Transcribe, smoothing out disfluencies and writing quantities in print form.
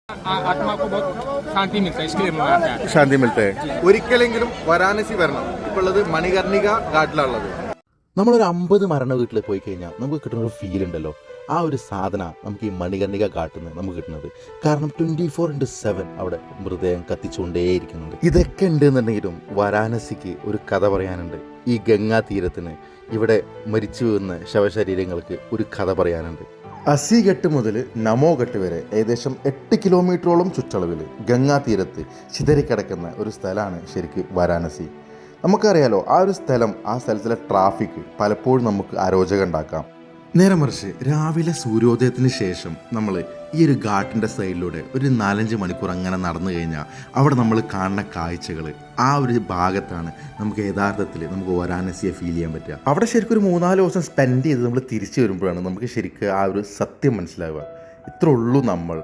आत्मा को बहुत शांति मिलता है, इसके लिए मैं आता है। ശാന്തി മിൽത്തെ ഒരിക്കലെങ്കിലും വാരാണസി വരണം. ഇപ്പോൾ ഉള്ളത് മണികർണിക ഘാട്ടിലുള്ളത്. നമ്മളൊരു 50 മരണ വീട്ടിൽ പോയി കഴിഞ്ഞാൽ നമുക്ക് കിട്ടുന്ന ഒരു ഫീൽ ഉണ്ടല്ലോ, ആ ഒരു സാധന നമുക്ക് ഈ മണികർണിക കാട്ടുന്ന നമുക്ക് കിട്ടുന്നത്. കാരണം 24/7 അവിടെ മൃതദേഹം കത്തിച്ചുകൊണ്ടേയിരിക്കുന്നുണ്ട്. ഇതൊക്കെ ഉണ്ടെന്നുണ്ടെങ്കിലും വാരാണസിക്ക് ഒരു കഥ പറയാനുണ്ട്. ഈ ഗംഗാ തീരത്തിന് ഇവിടെ മരിച്ചു വീഴുന്ന ശവശരീരങ്ങൾക്ക് ഒരു കഥ പറയാനുണ്ട്. അസിഘട്ട് മുതൽ നമോഘട്ട് വരെ ഏകദേശം 8 കിലോമീറ്ററോളം ചുറ്റളവിൽ ഗംഗാ തീരത്ത് ചിതറിക്കിടക്കുന്ന ഒരു സ്ഥലമാണ് ശരിക്കും വാരാണസി. നമുക്കറിയാലോ, ആ ഒരു സ്ഥലം, ആ സ്ഥലത്തിലെ ട്രാഫിക് പലപ്പോഴും നമുക്ക് അരോചകം ഉണ്ടാക്കാം. നേരെ മറിച്ച് രാവിലെ സൂര്യോദയത്തിന് ശേഷം നമ്മൾ ഈ ഒരു ഘാട്ടിൻ്റെ സൈഡിലൂടെ ഒരു 4-5 മണിക്കൂർ അങ്ങനെ നടന്നു കഴിഞ്ഞാൽ അവിടെ നമ്മൾ കാണുന്ന കാഴ്ചകൾ, ആ ഒരു ഭാഗത്താണ് നമുക്ക് യഥാർത്ഥത്തിൽ നമുക്ക് വാരാണസിയെ ഫീൽ ചെയ്യാൻ പറ്റുക. അവിടെ ശരിക്കും ഒരു 3-4 ദിവസം സ്പെൻഡ് ചെയ്ത് നമ്മൾ തിരിച്ചു വരുമ്പോഴാണ് നമുക്ക് ശരിക്കും ആ ഒരു സത്യം മനസ്സിലാവുക. ഇത്ര ഉള്ളൂ നമ്മൾ.